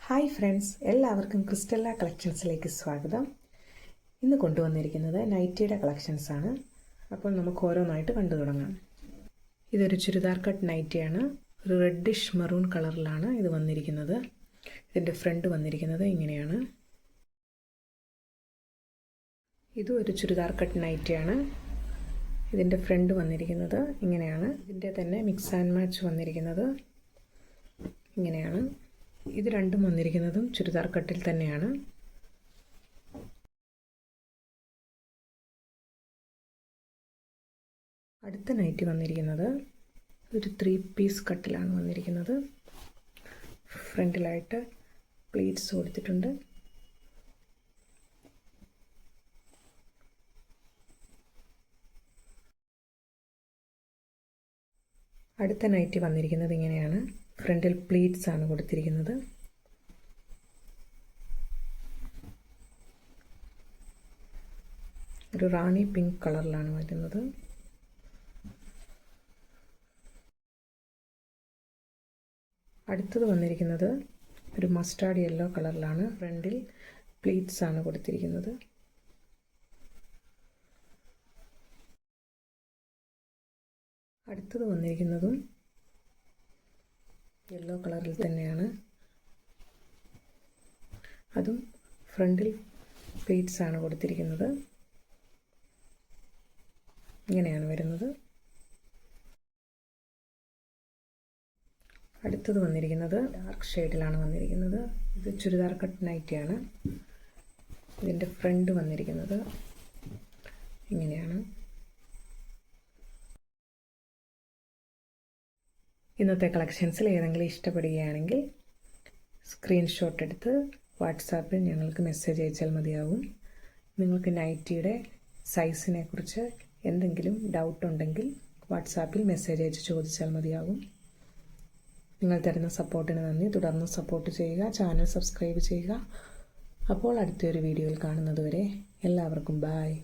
Hi friends, എല്ലാവർക്കും ക്രിസ്റ്റല്ല കളക്ഷൻസിലേക്ക് സ്വാഗതം. ഇന്ന് കൊണ്ടുവന്നിരിക്കുന്നത് നൈറ്റിയുടെ കളക്ഷൻസാണ്. അപ്പോൾ നമുക്ക് ഓരോന്നായിട്ട് കണ്ടു തുടങ്ങാം. ഇതൊരു ചുരിദാർ കട്ട് നൈറ്റിയാണ്. ഒരു റെഡിഷ് മെറൂൺ കളറിലാണ് ഇത് വന്നിരിക്കുന്നത്. ഇതിൻ്റെ ഫ്രണ്ട് വന്നിരിക്കുന്നത് ഇങ്ങനെയാണ്. ഇതും ഒരു ചുരിദാർ കട്ട് നൈറ്റിയാണ്. ഇതിൻ്റെ ഫ്രണ്ട് വന്നിരിക്കുന്നത് ഇങ്ങനെയാണ്. ഇതിൻ്റെ തന്നെ മിക്സ് ആൻഡ് മാച്ച് വന്നിരിക്കുന്നത് ഇങ്ങനെയാണ്. ഇത് രണ്ടും വന്നിരിക്കുന്നതും ചുരിദാർ കട്ടിൽ തന്നെയാണ്. അടുത്ത നൈറ്റി വന്നിരിക്കുന്നത് ഒരു 3 പീസ് കട്ടിലാണ് വന്നിരിക്കുന്നത്. ഫ്രണ്ടിലായിട്ട് പ്ലീറ്റ്സ് കൊടുത്തിട്ടുണ്ട്. അടുത്ത നൈറ്റി വന്നിരിക്കുന്നത് ഇങ്ങനെയാണ്. ഫ്രണ്ടിൽ പ്ലീറ്റ്സ് ആണ് കൊടുത്തിരിക്കുന്നത്. ഒരു റാണി പിങ്ക് കളറിലാണ് വരുന്നത്. അടുത്തത് വന്നിരിക്കുന്നത് ഒരു മസ്റ്റാർഡ് യെല്ലോ കളറിലാണ്. ഫ്രണ്ടിൽ പ്ലീറ്റ്സ് ആണ് കൊടുത്തിരിക്കുന്നത്. അടുത്തത് വന്നിരിക്കുന്നതും യെല്ലോ കളറിൽ തന്നെയാണ്. അതും ഫ്രണ്ടിൽ പ്ലീറ്റ്സ് ആണ് കൊടുത്തിരിക്കുന്നത്. ഇങ്ങനെയാണ് വരുന്നത്. അടുത്തത് വന്നിരിക്കുന്നത് ഡാർക്ക് ഷെയ്ഡിലാണ് വന്നിരിക്കുന്നത്. ഇത് ചുരിദാർ കട്ട് നൈറ്റിയാണ്. ഇതിൻ്റെ ഫ്രണ്ട് വന്നിരിക്കുന്നത് ഇങ്ങനെയാണ്. ഇന്നത്തെ കളക്ഷൻസിൽ ഏതെങ്കിലും ഇഷ്ടപ്പെടുകയാണെങ്കിൽ സ്ക്രീൻഷോട്ട് എടുത്ത് വാട്സാപ്പിൽ ഞങ്ങൾക്ക് മെസ്സേജ് അയച്ചാൽ മതിയാകും. നിങ്ങൾക്ക് നൈറ്റിയുടെ സൈസിനെ കുറിച്ച് എന്തെങ്കിലും ഡൗട്ട് ഉണ്ടെങ്കിൽ വാട്സാപ്പിൽ മെസ്സേജ് അയച്ച് ചോദിച്ചാൽ മതിയാകും. നിങ്ങൾ തരുന്ന സപ്പോർട്ടിന് നന്ദി. തുടർന്ന് സപ്പോർട്ട് ചെയ്യുക, ചാനൽ സബ്സ്ക്രൈബ് ചെയ്യുക. അപ്പോൾ അടുത്തൊരു വീഡിയോയിൽ കാണുന്നതുവരെ എല്ലാവർക്കും ബായ്.